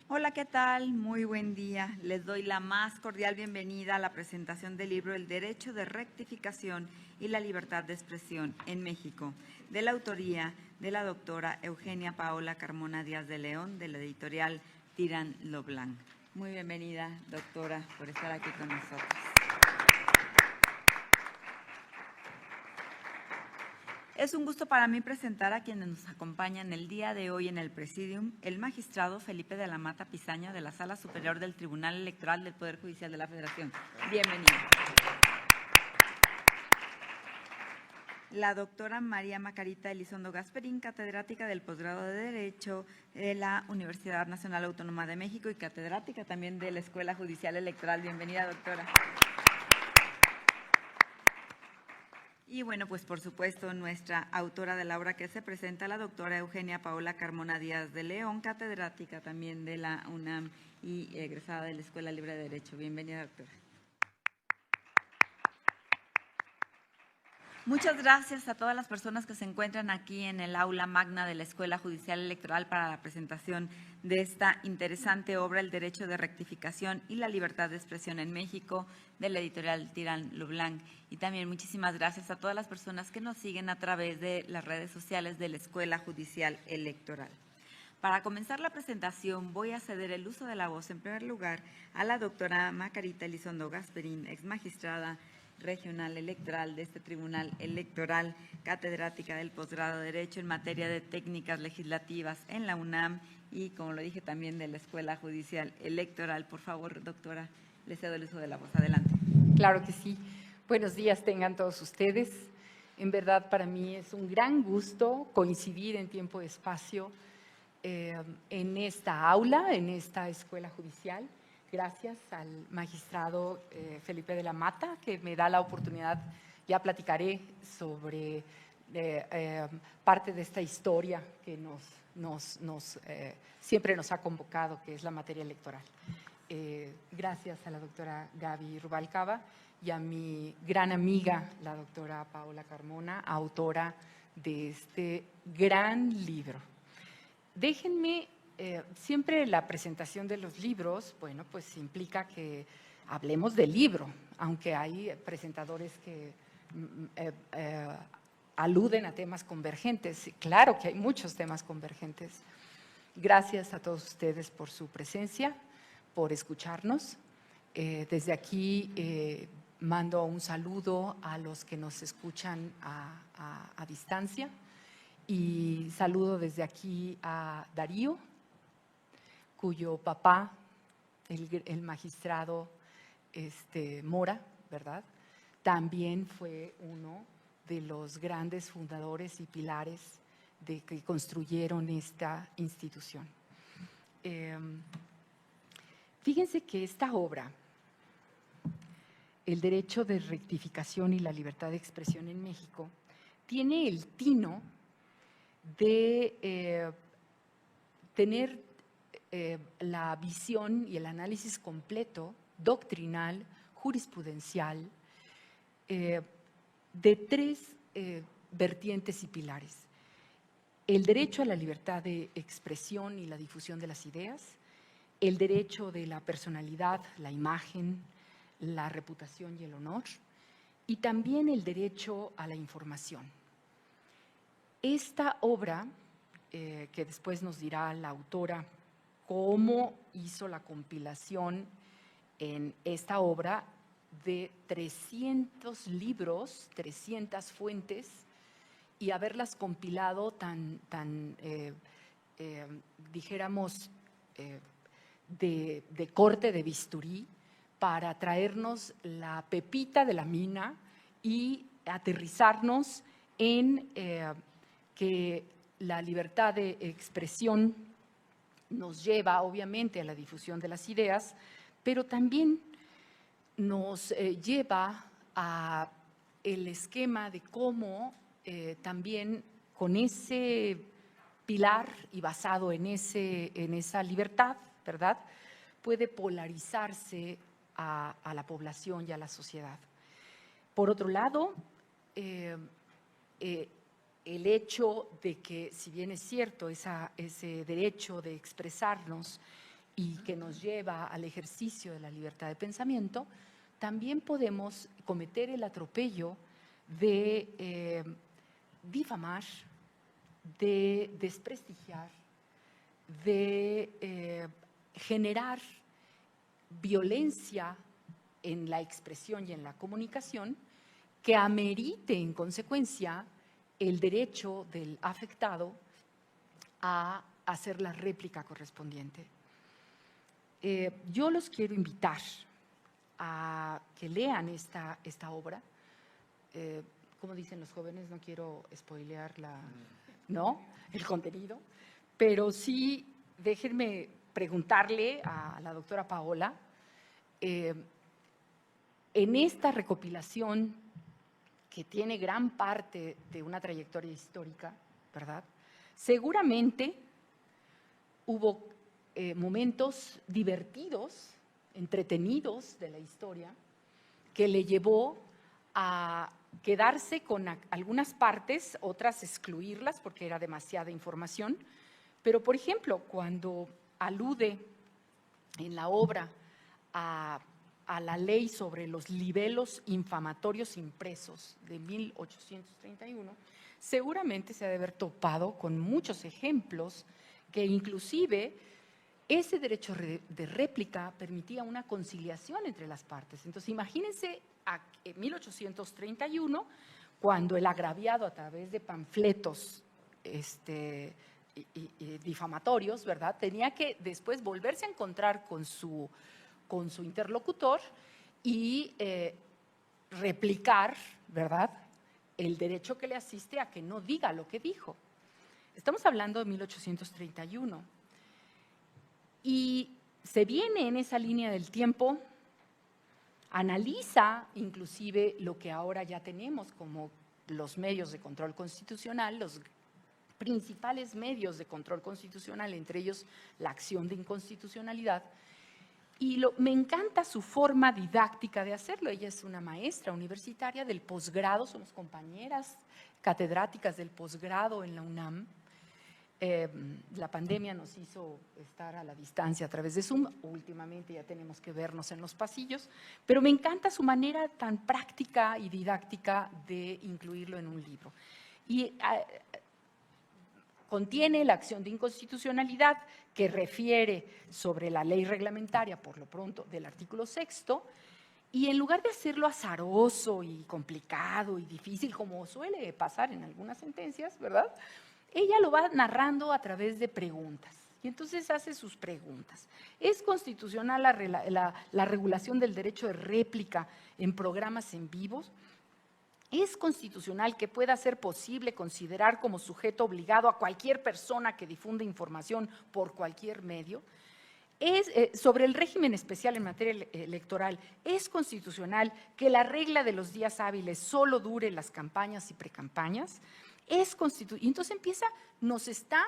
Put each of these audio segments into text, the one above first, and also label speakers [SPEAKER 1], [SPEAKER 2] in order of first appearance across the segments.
[SPEAKER 1] Hola, ¿qué tal? Muy buen día. Les doy la más cordial bienvenida a la presentación del libro El derecho de rectificación y la libertad de expresión en México, de la autoría de la doctora Eugenia Paola Carmona Díaz de León, de la editorial Tirán lo Blanc. Muy bienvenida, doctora, por estar aquí con nosotros. Es un gusto para mí presentar a quienes nos acompañan el día de hoy en el Presidium, el magistrado Felipe de la Mata Pizaña de la Sala Superior del Tribunal Electoral del Poder Judicial de la Federación. Bienvenido. La doctora María Macarita Elizondo Gasperín, catedrática del posgrado de Derecho de la Universidad Nacional Autónoma de México y catedrática también de la Escuela Judicial Electoral. Bienvenida, doctora. Y bueno, pues por supuesto nuestra autora de la obra que se presenta, la doctora Eugenia Paola Carmona Díaz de León, catedrática también de la UNAM y egresada de la Escuela Libre de Derecho. Bienvenida, doctora. Muchas gracias a todas las personas que se encuentran aquí en el aula magna de la Escuela Judicial Electoral para la presentación de esta interesante obra, El derecho de rectificación y la libertad de expresión en México, de la editorial Tirán lo Blanc. Y también muchísimas gracias a todas las personas que nos siguen a través de las redes sociales de la Escuela Judicial Electoral. Para comenzar la presentación, voy a ceder el uso de la voz en primer lugar a la doctora Macarita Elizondo Gasperín, ex magistrada regional electoral de este Tribunal Electoral, catedrática del posgrado de Derecho en materia de técnicas legislativas en la UNAM y, como lo dije, también de la Escuela Judicial Electoral. Por favor, doctora, le cedo el uso de la voz. Adelante.
[SPEAKER 2] Claro que sí. Buenos días tengan todos ustedes. En verdad, para mí es un gran gusto coincidir en tiempo y espacio en esta aula, en esta escuela judicial. Gracias al magistrado Felipe de la Mata, que me da la oportunidad, ya platicaré sobre parte de esta historia que siempre nos ha convocado, que es la materia electoral. Gracias a la doctora Gaby Rubalcaba y a mi gran amiga, la doctora Paola Carmona, autora de este gran libro. Déjenme, siempre la presentación de los libros, bueno, pues implica que hablemos del libro, aunque hay presentadores que aluden a temas convergentes. Claro que hay muchos temas convergentes. Gracias a todos ustedes por su presencia, por escucharnos. Desde aquí mando un saludo a los que nos escuchan a distancia. Y saludo desde aquí a Darío, cuyo papá, el magistrado Mora, ¿verdad?, también fue uno de los grandes fundadores y pilares de que construyeron esta institución. Fíjense que esta obra, El derecho de rectificación y la libertad de expresión en México, tiene el tino de tener la visión y el análisis completo, doctrinal, jurisprudencial, de tres vertientes y pilares. El derecho a la libertad de expresión y la difusión de las ideas, el derecho de la personalidad, la imagen, la reputación y el honor, y también el derecho a la información. Esta obra, que después nos dirá la autora cómo hizo la compilación en esta obra de 300 libros, 300 fuentes, y haberlas compilado dijéramos, de corte de bisturí para traernos la pepita de la mina y aterrizarnos en que la libertad de expresión nos lleva obviamente a la difusión de las ideas, pero también nos lleva a el esquema de cómo también con ese pilar y basado en esa libertad, ¿verdad?, puede polarizarse a la población y a la sociedad. Por otro lado, el hecho de que, si bien es cierto, ese derecho de expresarnos y que nos lleva al ejercicio de la libertad de pensamiento, también podemos cometer el atropello de difamar, de desprestigiar, de generar violencia en la expresión y en la comunicación que amerite en consecuencia el derecho del afectado a hacer la réplica correspondiente. Yo los quiero invitar a que lean esta obra. Como dicen los jóvenes, no quiero spoilear el contenido, pero sí déjenme preguntarle a la doctora Paola, en esta recopilación que tiene gran parte de una trayectoria histórica, ¿verdad? Seguramente hubo momentos divertidos, entretenidos de la historia, que le llevó a quedarse con algunas partes, otras excluirlas porque era demasiada información. Pero, por ejemplo, cuando alude en la obra a la ley sobre los libelos infamatorios impresos de 1831, seguramente se ha de haber topado con muchos ejemplos que inclusive ese derecho de réplica permitía una conciliación entre las partes. Entonces, imagínense en 1831, cuando el agraviado a través de panfletos y difamatorios, ¿verdad?, tenía que después volverse a encontrar con su interlocutor y replicar, ¿verdad?, el derecho que le asiste a que no diga lo que dijo. Estamos hablando de 1831. Y se viene en esa línea del tiempo, analiza inclusive lo que ahora ya tenemos como los medios de control constitucional, los principales medios de control constitucional, entre ellos la acción de inconstitucionalidad. Y me encanta su forma didáctica de hacerlo. Ella es una maestra universitaria del posgrado, somos compañeras catedráticas del posgrado en la UNAM. La pandemia nos hizo estar a la distancia a través de Zoom. Últimamente ya tenemos que vernos en los pasillos, pero me encanta su manera tan práctica y didáctica de incluirlo en un libro. Y contiene la acción de inconstitucionalidad que refiere sobre la ley reglamentaria, por lo pronto, del artículo 6º, y en lugar de hacerlo azaroso y complicado y difícil, como suele pasar en algunas sentencias, ¿verdad?, ella lo va narrando a través de preguntas. Y entonces hace sus preguntas. ¿Es constitucional la regulación del derecho de réplica en programas en vivos? ¿Es constitucional que pueda ser posible considerar como sujeto obligado a cualquier persona que difunde información por cualquier medio? Sobre el régimen especial en materia electoral, ¿es constitucional que la regla de los días hábiles solo dure las campañas y precampañas? Y entonces nos está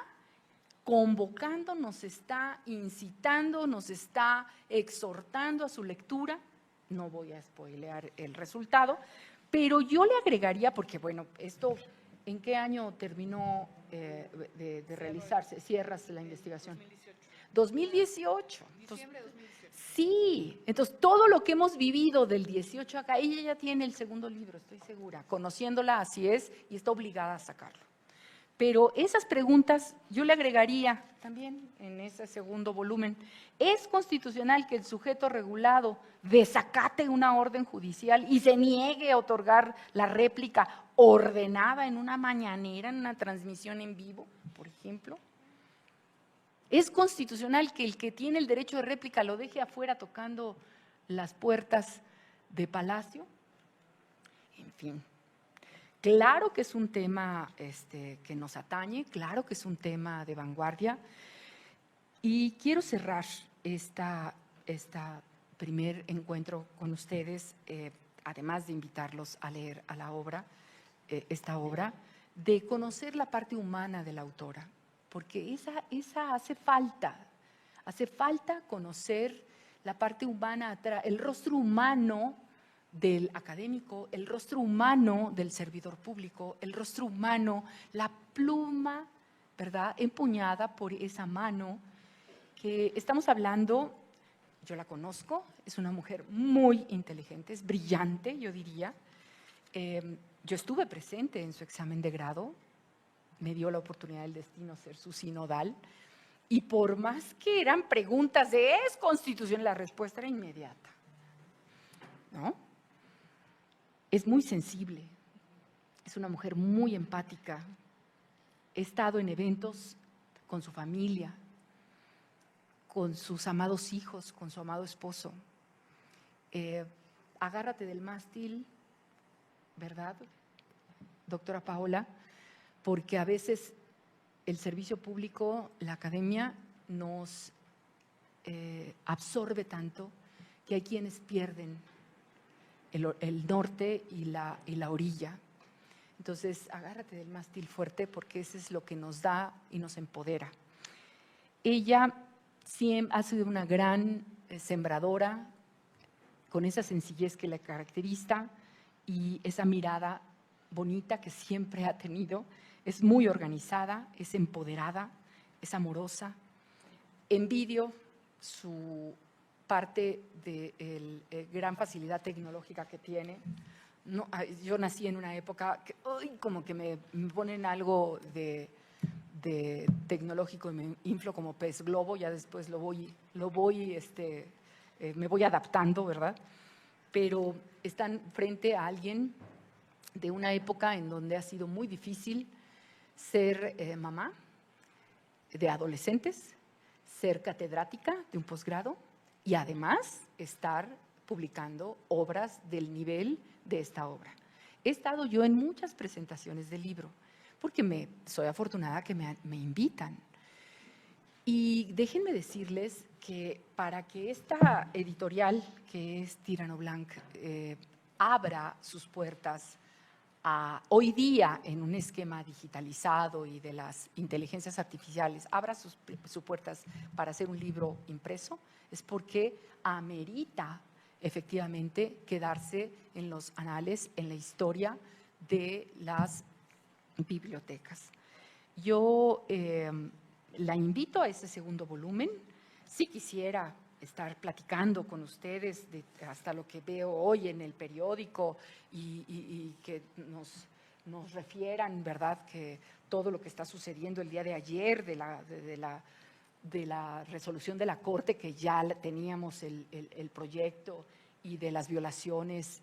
[SPEAKER 2] convocando, nos está incitando, nos está exhortando a su lectura. No voy a spoilear el resultado, pero yo le agregaría, porque bueno, esto, ¿en qué año terminó de realizarse? Cierras la investigación. 2018. Diciembre de 2018. Sí, entonces todo lo que hemos vivido del 18 acá, ella ya tiene el segundo libro, estoy segura, conociéndola así es, y está obligada a sacarlo. Pero esas preguntas yo le agregaría también en ese segundo volumen. ¿Es constitucional que el sujeto regulado desacate una orden judicial y se niegue a otorgar la réplica ordenada en una mañanera, en una transmisión en vivo, por ejemplo? ¿Es constitucional que el que tiene el derecho de réplica lo deje afuera tocando las puertas de Palacio? En fin, claro que es un tema que nos atañe, claro que es un tema de vanguardia. Y quiero cerrar esta primer encuentro con ustedes, además de invitarlos a leer a la obra, esta obra, de conocer la parte humana de la autora. Porque esa hace falta conocer la parte humana, el rostro humano del académico, el rostro humano del servidor público, el rostro humano, la pluma, ¿verdad?, empuñada por esa mano que estamos hablando, yo la conozco, es una mujer muy inteligente, es brillante, yo diría. Yo estuve presente en su examen de grado, me dio la oportunidad del destino ser su sinodal, y por más que eran preguntas de ¿es constitución? La respuesta era inmediata, ¿no? Es muy sensible, es una mujer muy empática. He estado en eventos con su familia, con sus amados hijos, con su amado esposo. Agárrate del mástil, ¿verdad, doctora Paola? Porque a veces el servicio público, la academia, nos absorbe tanto que hay quienes pierden el norte y la orilla. Entonces, agárrate del mástil fuerte porque eso es lo que nos da y nos empodera. Ella siempre ha sido una gran sembradora, con esa sencillez que la caracteriza y esa mirada bonita que siempre ha tenido. Es muy organizada, es empoderada, es amorosa. Envidio su parte de gran facilidad tecnológica que tiene. No, yo nací en una época que como que me ponen algo de tecnológico y me inflo como pez globo, ya después me voy adaptando, ¿verdad? Pero están frente a alguien de una época en donde ha sido muy difícil ser mamá de adolescentes, ser catedrática de un posgrado y además estar publicando obras del nivel de esta obra. He estado yo en muchas presentaciones del libro, porque soy afortunada que me invitan. Y déjenme decirles que para que esta editorial, que es Tirano Blanc, abra sus puertas hoy día en un esquema digitalizado y de las inteligencias artificiales, abra sus puertas para hacer un libro impreso, es porque amerita efectivamente quedarse en los anales, en la historia de las bibliotecas. Yo la invito a ese segundo volumen. Si quisiera estar platicando con ustedes hasta lo que veo hoy en el periódico y que nos refieran, ¿verdad?, que todo lo que está sucediendo el día de ayer de la resolución de la Corte, que ya teníamos el proyecto, y de las violaciones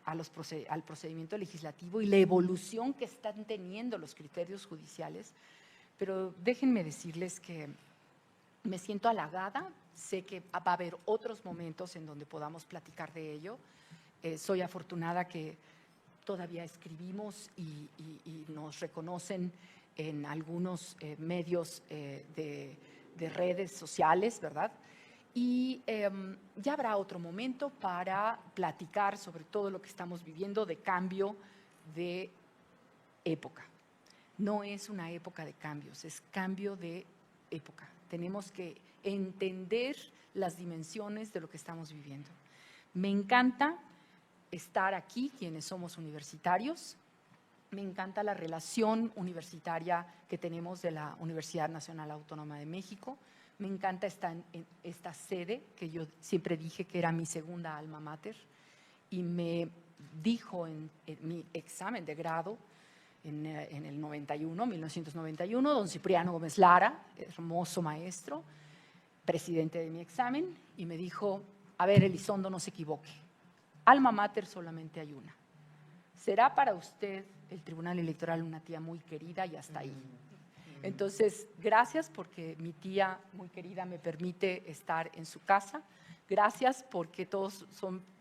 [SPEAKER 2] al procedimiento legislativo y la evolución que están teniendo los criterios judiciales. Pero déjenme decirles que me siento halagada, sé que va a haber otros momentos en donde podamos platicar de ello. Soy afortunada que todavía escribimos y nos reconocen en algunos medios de redes sociales, ¿verdad? Y ya habrá otro momento para platicar sobre todo lo que estamos viviendo de cambio de época. No es una época de cambios, es cambio de época. Tenemos que entender las dimensiones de lo que estamos viviendo. Me encanta estar aquí, quienes somos universitarios. Me encanta la relación universitaria que tenemos de la Universidad Nacional Autónoma de México. Me encanta estar en esta sede, que yo siempre dije que era mi segunda alma mater, y me dijo en mi examen de grado, en el 1991, don Cipriano Gómez Lara, hermoso maestro, presidente de mi examen, y me dijo: a ver, Elizondo, no se equivoque, alma mater solamente hay una. Será para usted el Tribunal Electoral una tía muy querida y hasta ahí. Entonces, gracias porque mi tía muy querida me permite estar en su casa. Gracias porque todos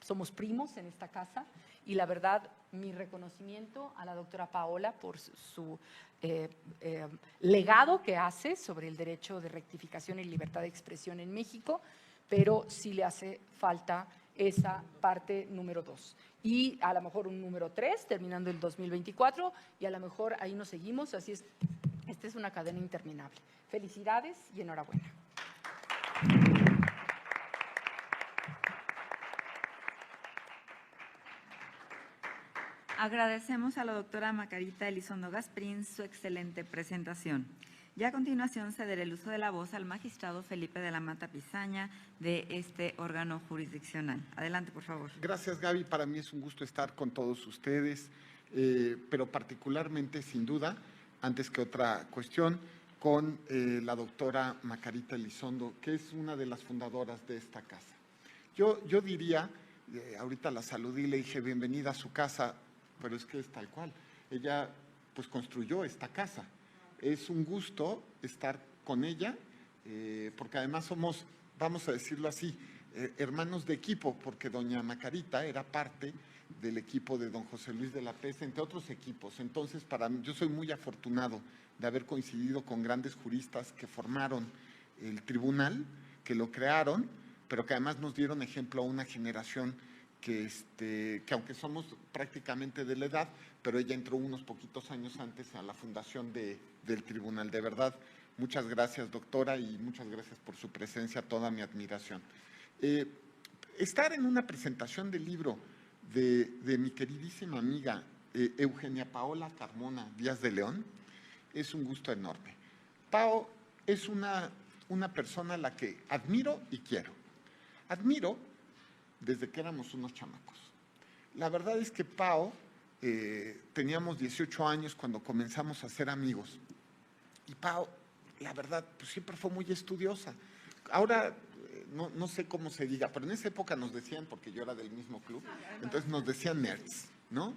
[SPEAKER 2] somos primos en esta casa. Y la verdad, mi reconocimiento a la doctora Paola por su legado que hace sobre el derecho de rectificación y libertad de expresión en México, pero sí le hace falta esa parte número 2. Y a lo mejor un número 3, terminando el 2024, y a lo mejor ahí nos seguimos. Así es, esta es una cadena interminable. Felicidades y enhorabuena.
[SPEAKER 1] Agradecemos a la doctora Margarita Elizondo Gasprín su excelente presentación. Y a continuación cederé el uso de la voz al magistrado Felipe de la Mata Pizaña de este órgano jurisdiccional. Adelante, por favor.
[SPEAKER 3] Gracias, Gaby. Para mí es un gusto estar con todos ustedes, pero particularmente, sin duda, antes que otra cuestión, con la doctora Macarita Elizondo, que es una de las fundadoras de esta casa. Yo diría, ahorita la saludé y le dije, bienvenida a su casa, pero es que es tal cual. Ella, pues, construyó esta casa. Es un gusto estar con ella, porque además somos, vamos a decirlo así, hermanos de equipo, porque doña Macarita era parte del equipo de don José Luis de la Pesa, entre otros equipos. Entonces, para mí, yo soy muy afortunado de haber coincidido con grandes juristas que formaron el tribunal, que lo crearon, pero que además nos dieron ejemplo a una generación que aunque somos prácticamente de la edad, pero ella entró unos poquitos años antes a la fundación del tribunal. De verdad, muchas gracias, doctora, y muchas gracias por su presencia, toda mi admiración. Estar en una presentación del libro de mi queridísima amiga Eugenia Paola Carmona Díaz de León es un gusto enorme. Pao es una persona a la que admiro y quiero. Admiro desde que éramos unos chamacos. La verdad es que Pao, teníamos 18 años cuando comenzamos a ser amigos. Y Pao, la verdad, pues siempre fue muy estudiosa. Ahora, no sé cómo se diga, pero en esa época nos decían, porque yo era del mismo club, entonces nos decían nerds, ¿no?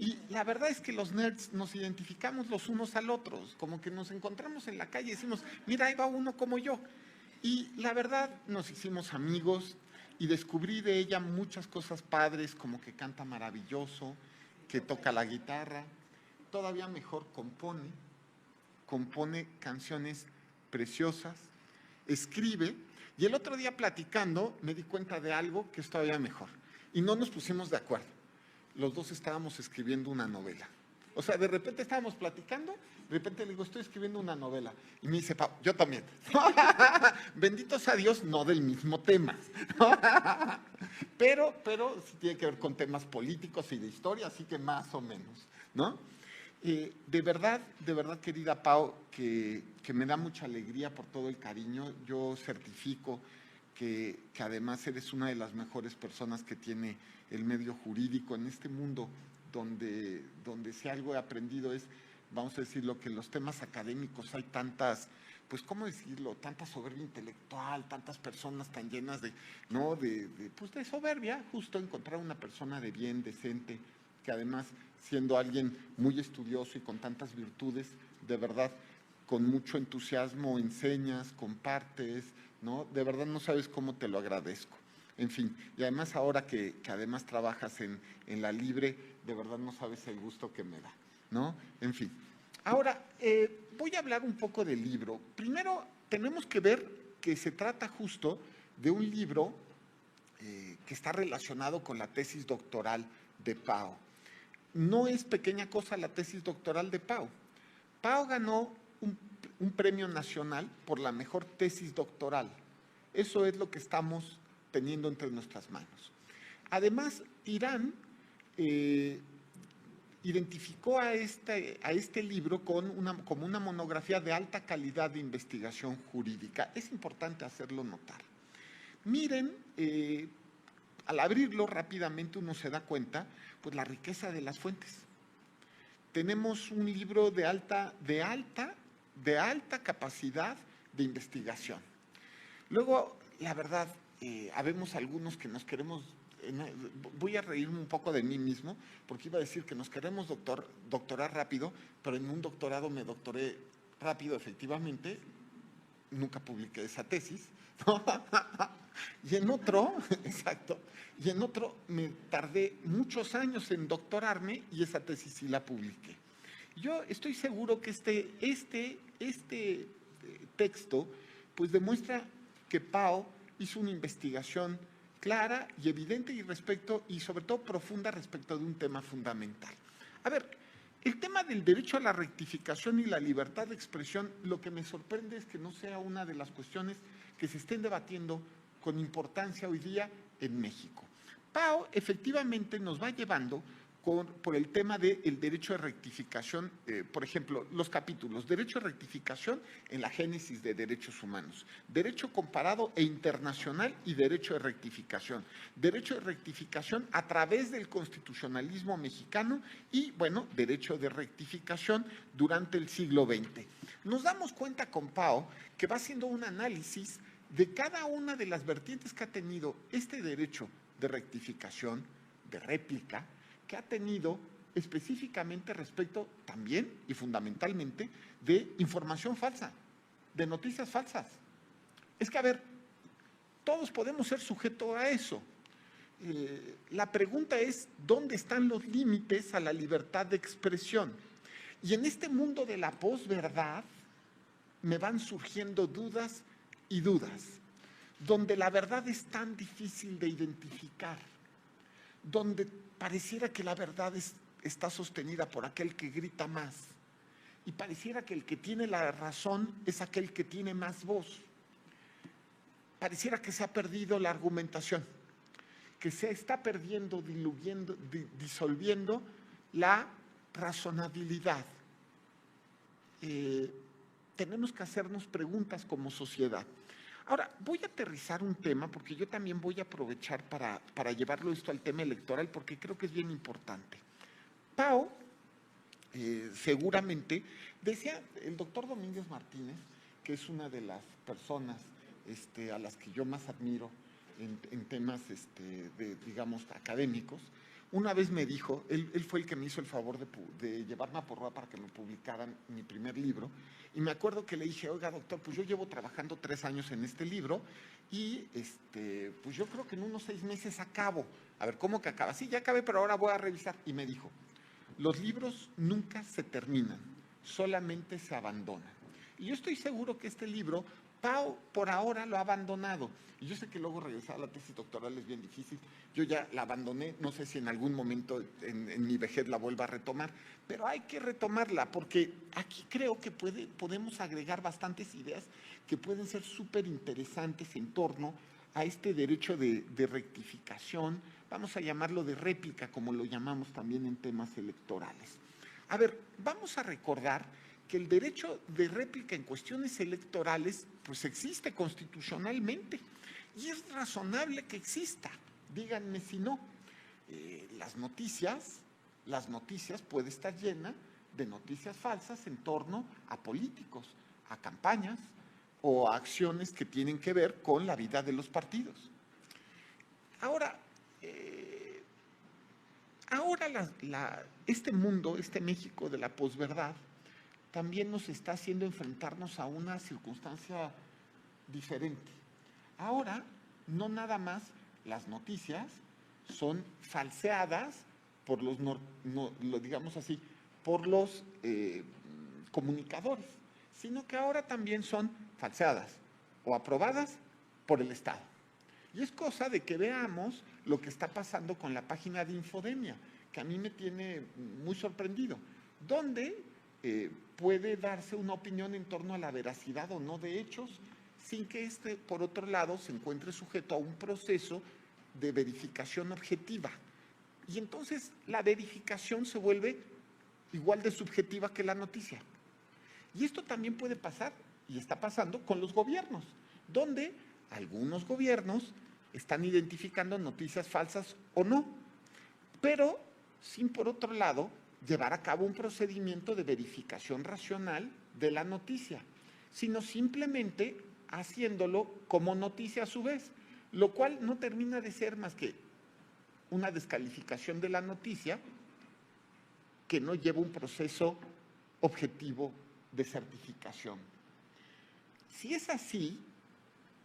[SPEAKER 3] Y la verdad es que los nerds nos identificamos los unos al otros, como que nos encontramos en la calle y decimos, mira, ahí va uno como yo. Y la verdad, nos hicimos amigos y descubrí de ella muchas cosas padres, como que canta maravilloso, que toca la guitarra, todavía mejor compone canciones preciosas, escribe, y el otro día platicando me di cuenta de algo que es todavía mejor, y no nos pusimos de acuerdo. Los dos estábamos escribiendo una novela. O sea, de repente estábamos platicando, de repente le digo, estoy escribiendo una novela. Y me dice, Pau, yo también. Benditos a Dios, no del mismo tema. pero sí tiene que ver con temas políticos y de historia, así que más o menos, ¿no? De verdad, querida Pau, que me da mucha alegría por todo el cariño. Yo certifico que además eres una de las mejores personas que tiene el medio jurídico en este mundo, donde si algo he aprendido es, vamos a decirlo, que en los temas académicos hay tantas, pues, ¿cómo decirlo?, tanta soberbia intelectual, tantas personas tan llenas de soberbia. Justo encontrar una persona de bien, decente, que además, siendo alguien muy estudioso y con tantas virtudes, de verdad, con mucho entusiasmo enseñas, compartes, ¿no? De verdad no sabes cómo te lo agradezco. En fin, y además ahora que además trabajas en la Libre, de verdad no sabes el gusto que me da, ¿no? En fin. Ahora, voy a hablar un poco del libro. Primero, tenemos que ver que se trata justo de un libro que está relacionado con la tesis doctoral de Pao. No es pequeña cosa la tesis doctoral de Pao. Pao ganó un premio nacional por la mejor tesis doctoral. Eso es lo que estamos teniendo entre nuestras manos. Además, Irán identificó a este libro como una monografía de alta calidad de investigación jurídica. Es importante hacerlo notar. Miren, al abrirlo rápidamente uno se da cuenta, pues, la riqueza de las fuentes. Tenemos un libro de alta capacidad de investigación. Luego, la verdad, habemos algunos que nos queremos, voy a reírme un poco de mí mismo, porque iba a decir que nos queremos doctorar rápido, pero en un doctorado me doctoré rápido, efectivamente, nunca publiqué esa tesis, ¿no? Y en otro, exacto, y en otro me tardé muchos años en doctorarme y esa tesis sí la publiqué. Yo estoy seguro que este texto pues demuestra que Pao hizo una investigación clara y evidente y sobre todo profunda respecto de un tema fundamental. A ver, el tema del derecho a la rectificación y la libertad de expresión, lo que me sorprende es que no sea una de las cuestiones que se estén debatiendo con importancia hoy día en México. Pao efectivamente nos va llevando por el tema del derecho de rectificación, por ejemplo, los capítulos, derecho de rectificación en la génesis de derechos humanos, derecho comparado e internacional y derecho de rectificación a través del constitucionalismo mexicano y, bueno, derecho de rectificación durante el siglo XX. Nos damos cuenta con Pao que va haciendo un análisis de cada una de las vertientes que ha tenido este derecho de rectificación, de réplica, que ha tenido específicamente respecto también y fundamentalmente de información falsa, de noticias falsas. Es que, a ver, todos podemos ser sujetos a eso. La pregunta es, ¿dónde están los límites a la libertad de expresión? Y en este mundo de la posverdad me van surgiendo dudas y dudas, donde la verdad es tan difícil de identificar, donde pareciera que la verdad está sostenida por aquel que grita más y pareciera que el que tiene la razón es aquel que tiene más voz. Pareciera que se ha perdido la argumentación, que se está perdiendo, disolviendo la razonabilidad. Tenemos que hacernos preguntas como sociedad. Ahora, voy a aterrizar un tema, porque yo también voy a aprovechar para llevarlo esto al tema electoral, porque creo que es bien importante. Pao, seguramente, decía el doctor Domínguez Martínez, que es una de las personas a las que yo más admiro en temas, digamos, académicos. Una vez me dijo, él fue el que me hizo el favor de llevarme a Porrúa para que me publicaran mi primer libro, y me acuerdo que le dije, oiga, doctor, pues yo llevo trabajando 3 años en este libro y pues yo creo que en unos 6 meses acabo. A ver, ¿cómo que acaba? Sí, ya acabé, pero ahora voy a revisar. Y me dijo, los libros nunca se terminan, solamente se abandonan. Y yo estoy seguro que este libro, Pao por ahora lo ha abandonado. Y yo sé que luego regresar a la tesis doctoral es bien difícil. Yo ya la abandoné, no sé si en algún momento en mi vejez la vuelva a retomar, pero hay que retomarla porque aquí creo que podemos agregar bastantes ideas que pueden ser súper interesantes en torno a este derecho de rectificación, vamos a llamarlo de réplica, como lo llamamos también en temas electorales. A ver, vamos a recordar que el derecho de réplica en cuestiones electorales pues existe constitucionalmente y es razonable que exista, díganme si no. Las noticias pueden estar llenas de noticias falsas en torno a políticos, a campañas o a acciones que tienen que ver con la vida de los partidos. Ahora, este mundo, este México de la posverdad, también nos está haciendo enfrentarnos a una circunstancia diferente. Ahora, no nada más las noticias son falseadas por los, digamos así, por los comunicadores, sino que ahora también son falseadas o aprobadas por el Estado. Y es cosa de que veamos lo que está pasando con la página de Infodemia, que a mí me tiene muy sorprendido, donde puede darse una opinión en torno a la veracidad o no de hechos, sin que por otro lado, se encuentre sujeto a un proceso de verificación objetiva. Y entonces la verificación se vuelve igual de subjetiva que la noticia. Y esto también puede pasar, y está pasando, con los gobiernos, donde algunos gobiernos están identificando noticias falsas o no, pero sin, por otro lado, llevar a cabo un procedimiento de verificación racional de la noticia, sino simplemente haciéndolo como noticia a su vez, lo cual no termina de ser más que una descalificación de la noticia que no lleva un proceso objetivo de certificación. Si es así,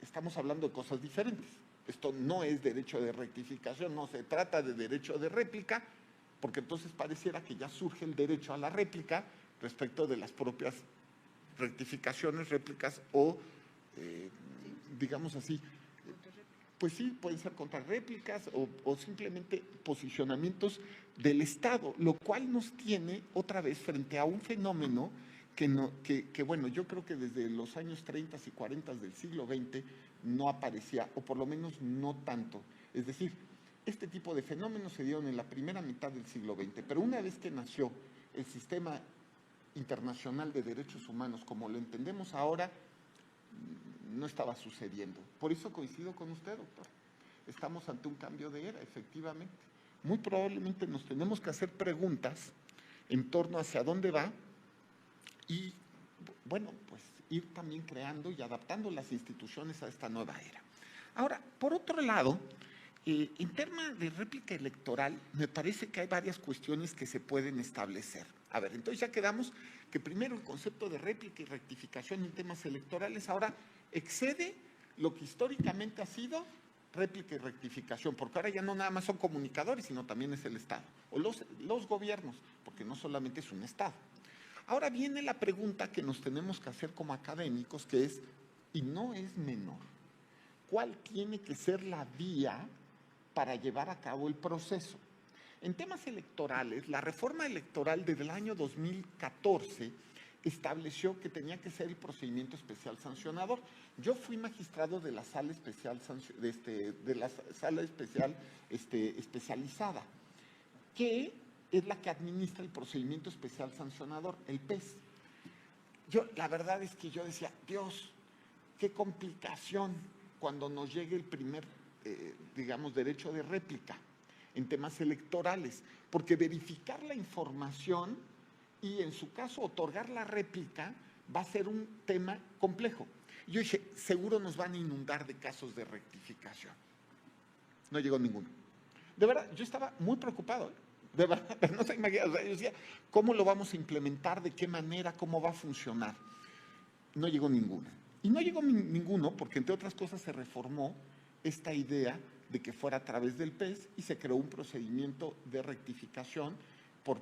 [SPEAKER 3] estamos hablando de cosas diferentes. Esto no es derecho de rectificación, no se trata de derecho de réplica, porque entonces pareciera que ya surge el derecho a la réplica respecto de las propias rectificaciones, réplicas o, digamos así, pues sí, pueden ser contrarréplicas o simplemente posicionamientos del Estado, lo cual nos tiene otra vez frente a un fenómeno que bueno, yo creo que desde los años 30 y 40 del siglo XX no aparecía, o por lo menos no tanto. Es decir, este tipo de fenómenos se dieron en la primera mitad del siglo XX, pero una vez que nació el sistema internacional de derechos humanos, como lo entendemos ahora, no estaba sucediendo. Por eso coincido con usted, doctor. Estamos ante un cambio de era, efectivamente. Muy probablemente nos tenemos que hacer preguntas en torno hacia dónde va y, bueno, pues ir también creando y adaptando las instituciones a esta nueva era. Ahora, por otro lado, en temas de réplica electoral, me parece que hay varias cuestiones que se pueden establecer. A ver, entonces ya quedamos que primero el concepto de réplica y rectificación en temas electorales ahora excede lo que históricamente ha sido réplica y rectificación, porque ahora ya no nada más son comunicadores, sino también es el Estado, o los gobiernos, porque no solamente es un Estado. Ahora viene la pregunta que nos tenemos que hacer como académicos, que es, y no es menor, ¿cuál tiene que ser la vía para llevar a cabo el proceso? En temas electorales, la reforma electoral desde el año 2014 estableció que tenía que ser el procedimiento especial sancionador. Yo fui magistrado de la sala especial, especializada, que es la que administra el procedimiento especial sancionador, el PES. La verdad es que yo decía, Dios, qué complicación cuando nos llegue el primer, digamos, derecho de réplica en temas electorales, porque verificar la información y en su caso otorgar la réplica va a ser un tema complejo. Yo dije, seguro nos van a inundar de casos de rectificación. No llegó ninguno. De verdad, yo estaba muy preocupado, de verdad, no se imagina, o sea, yo decía, ¿cómo lo vamos a implementar? ¿De qué manera? ¿Cómo va a funcionar? No llegó ninguno. Y no llegó ninguno porque, entre otras cosas, se reformó esta idea de que fuera a través del PES y se creó un procedimiento de rectificación por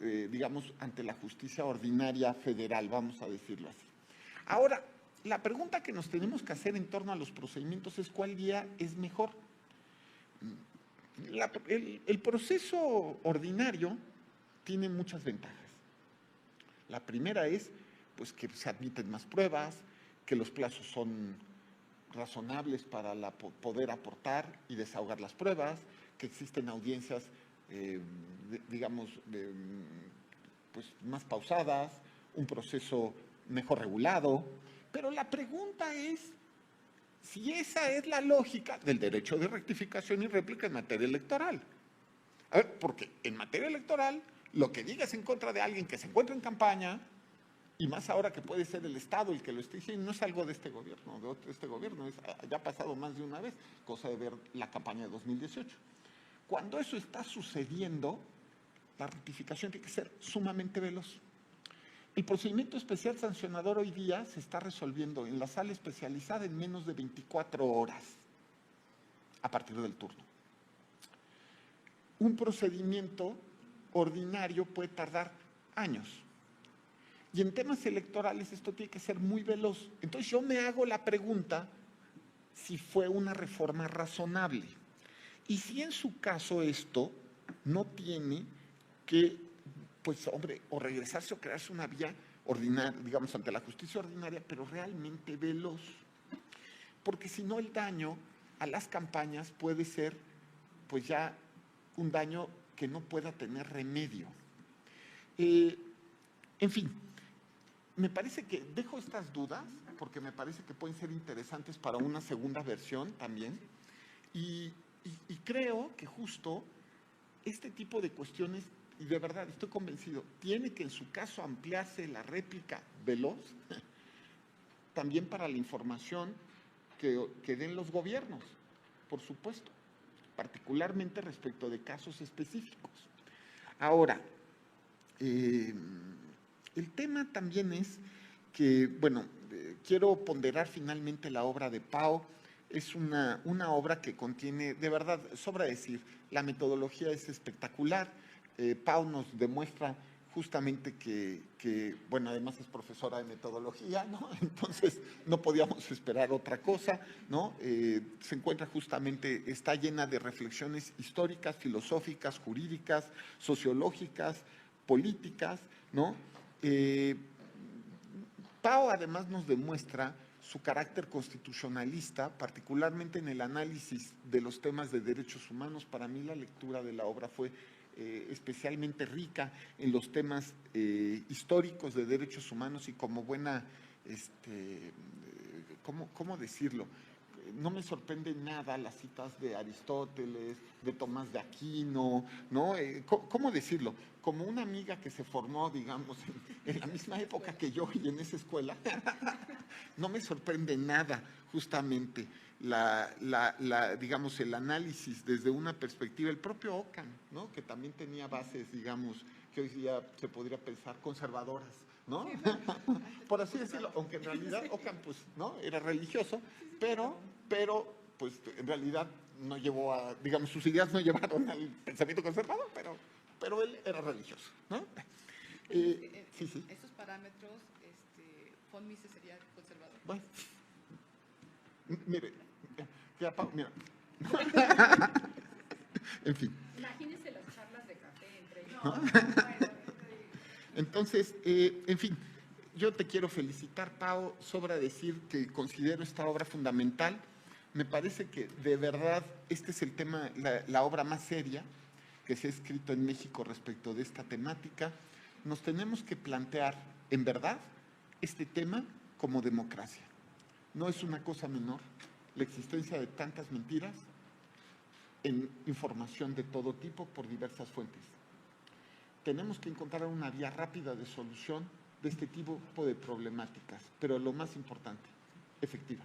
[SPEAKER 3] digamos, ante la justicia ordinaria federal, vamos a decirlo así. Ahora, la pregunta que nos tenemos que hacer en torno a los procedimientos es ¿cuál día es mejor? El proceso ordinario tiene muchas ventajas. La primera es pues, que se admiten más pruebas, que los plazos son razonables para poder aportar y desahogar las pruebas, que existen audiencias, digamos, pues, más pausadas, un proceso mejor regulado. Pero la pregunta es si esa es la lógica del derecho de rectificación y réplica en materia electoral. A ver, porque en materia electoral, lo que digas en contra de alguien que se encuentra en campaña, y más ahora que puede ser el Estado el que lo esté diciendo, no es algo de este gobierno, ya ha pasado más de una vez, cosa de ver la campaña de 2018. Cuando eso está sucediendo, la rectificación tiene que ser sumamente veloz. El procedimiento especial sancionador hoy día se está resolviendo en la sala especializada en menos de 24 horas a partir del turno. Un procedimiento ordinario puede tardar años. Y en temas electorales esto tiene que ser muy veloz. Entonces yo me hago la pregunta si fue una reforma razonable. Y si en su caso esto no tiene que, pues hombre, o regresarse o crearse una vía ordinaria, digamos, ante la justicia ordinaria, pero realmente veloz. Porque si no el daño a las campañas puede ser, pues ya un daño que no pueda tener remedio. En fin, me parece que dejo estas dudas porque me parece que pueden ser interesantes para una segunda versión también y creo que justo este tipo de cuestiones, y de verdad estoy convencido, tiene que en su caso ampliarse la réplica veloz también para la información que den los gobiernos, por supuesto, particularmente respecto de casos específicos. Ahora, el tema también es que, bueno, quiero ponderar finalmente la obra de Pau. Es una obra que contiene, de verdad, sobra decir, la metodología es espectacular. Pau nos demuestra justamente que, bueno, además es profesora de metodología, ¿no? Entonces no podíamos esperar otra cosa, ¿no? Se encuentra justamente, está llena de reflexiones históricas, filosóficas, jurídicas, sociológicas, políticas, ¿no? Pau además nos demuestra su carácter constitucionalista, particularmente en el análisis de los temas de derechos humanos. Para mí la lectura de la obra fue especialmente rica en los temas históricos de derechos humanos y como buena, ¿cómo decirlo? No me sorprende nada las citas de Aristóteles, de Tomás de Aquino, ¿no? ¿Cómo decirlo? Como una amiga que se formó, digamos, en la misma época que yo y en esa escuela, no me sorprende nada justamente digamos, el análisis desde una perspectiva, el propio Ockham, ¿no? Que también tenía bases, digamos, que hoy día se podría pensar conservadoras, ¿no? Por así decirlo, aunque en realidad Ockham, pues, ¿no? Era religioso, pero, pues, en realidad no llevó a, digamos, sus ideas no llevaron al pensamiento conservador, pero él era religioso, ¿no? Sí.
[SPEAKER 2] Esos parámetros, von Mises sería conservador.
[SPEAKER 3] Bueno, mire, mira. En fin.
[SPEAKER 2] Imagínense las charlas de café entre ellos.
[SPEAKER 3] Entonces, en fin, yo te quiero felicitar, Pao. Sobra decir que considero esta obra fundamental. Me parece que de verdad este es el tema, la obra más seria que se ha escrito en México respecto de esta temática. Nos tenemos que plantear, en verdad, este tema como democracia. No es una cosa menor la existencia de tantas mentiras en información de todo tipo por diversas fuentes. Tenemos que encontrar una vía rápida de solución de este tipo de problemáticas, pero lo más importante, efectiva.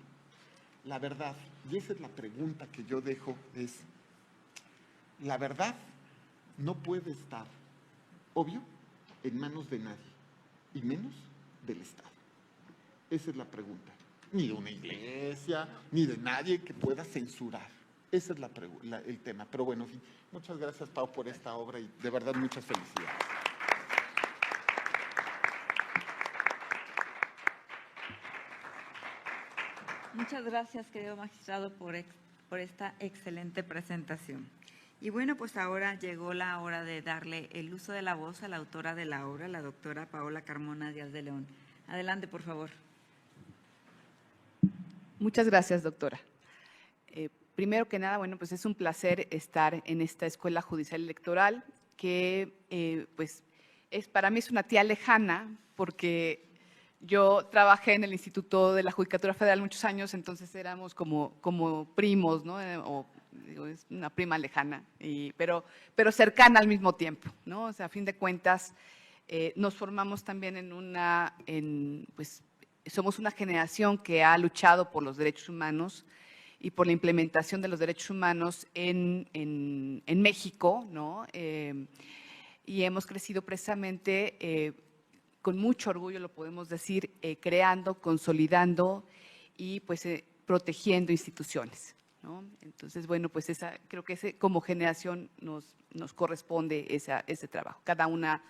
[SPEAKER 3] La verdad, y esa es la pregunta que yo dejo, es, la verdad no puede estar, obvio, en manos de nadie, y menos del Estado. Esa es la pregunta. Ni de una iglesia, ni de nadie que pueda censurar. Ese es el tema. Pero bueno, en fin, muchas gracias, Pau, por esta obra y de verdad muchas felicidades.
[SPEAKER 1] Muchas gracias, querido magistrado, por esta excelente presentación. Y bueno, pues ahora llegó la hora de darle el uso de la voz a la autora de la obra, la doctora Paola Carmona Díaz de León. Adelante, por favor.
[SPEAKER 4] Muchas gracias, doctora. Primero que nada, bueno, pues es un placer estar en esta Escuela Judicial Electoral, que pues para mí es una tía lejana, porque yo trabajé en el Instituto de la Judicatura Federal muchos años, entonces éramos como primos, ¿no? Es una prima lejana, pero cercana al mismo tiempo, ¿no? O sea, a fin de cuentas, nos formamos también pues somos una generación que ha luchado por los derechos humanos y por la implementación de los derechos humanos en México, ¿no? Y hemos crecido precisamente con mucho orgullo, lo podemos decir, creando, consolidando y pues protegiendo instituciones, ¿no? Entonces, bueno, pues creo que como generación nos corresponde ese trabajo. Cada una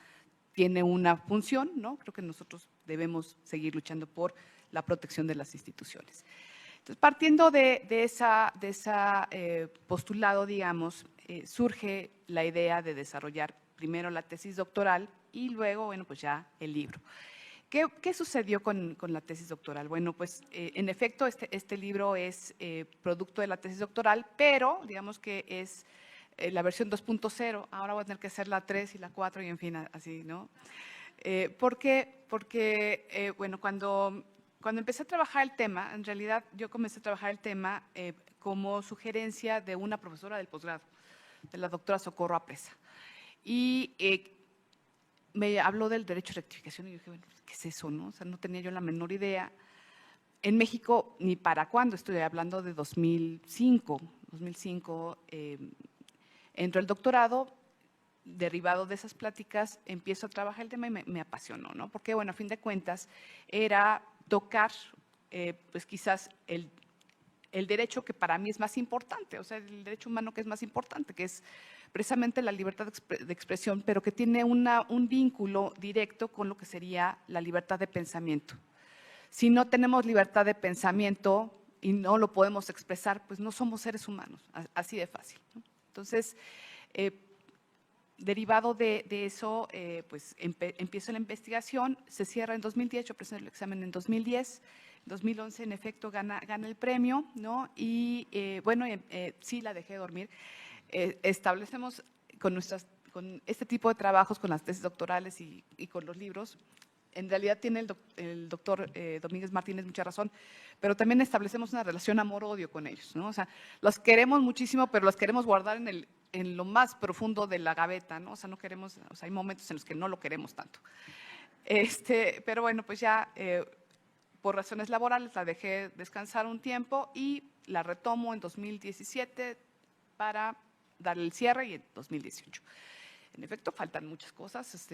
[SPEAKER 4] tiene una función, ¿no? Creo que nosotros debemos seguir luchando por la protección de las instituciones. Entonces, partiendo de ese postulado, digamos, surge la idea de desarrollar primero la tesis doctoral y luego, bueno, pues ya el libro. ¿Qué sucedió con la tesis doctoral? Bueno, pues en efecto este libro es producto de la tesis doctoral, pero digamos que es la versión 2.0, ahora voy a tener que hacer la 3 y la 4 y en fin, así, ¿no? ¿Por qué? Porque, bueno, cuando empecé a trabajar el tema, en realidad yo comencé a trabajar el tema como sugerencia de una profesora del posgrado, de la doctora Socorro Apresa. Y me habló del derecho de rectificación y yo dije, bueno, ¿qué es eso, no? O sea, no tenía yo la menor idea. En México, ni para cuándo, estoy hablando de 2005, entró el doctorado, derivado de esas pláticas, empiezo a trabajar el tema y me apasionó, ¿no? Porque, bueno, a fin de cuentas, era tocar, pues quizás el derecho que para mí es más importante, o sea, el derecho humano que es más importante, que es precisamente la libertad de expresión, pero que tiene un vínculo directo con lo que sería la libertad de pensamiento. Si no tenemos libertad de pensamiento y no lo podemos expresar, pues no somos seres humanos, así de fácil, ¿no? Entonces, derivado de eso, pues empiezo la investigación, se cierra en 2010, yo presento el examen en 2010, 2011 en efecto gana el premio, ¿no? Y sí la dejé dormir. Establecemos con este tipo de trabajos, con las tesis doctorales y con los libros, en realidad tiene el doctor Domínguez Martínez mucha razón, pero también establecemos una relación amor-odio con ellos, ¿no? O sea, los queremos muchísimo, pero los queremos guardar en lo más profundo de la gaveta, ¿no? O sea, no queremos, o sea, hay momentos en los que no lo queremos tanto. Pero bueno, pues ya por razones laborales la dejé descansar un tiempo y la retomo en 2017 para darle el cierre y en 2018. En efecto, faltan muchas cosas.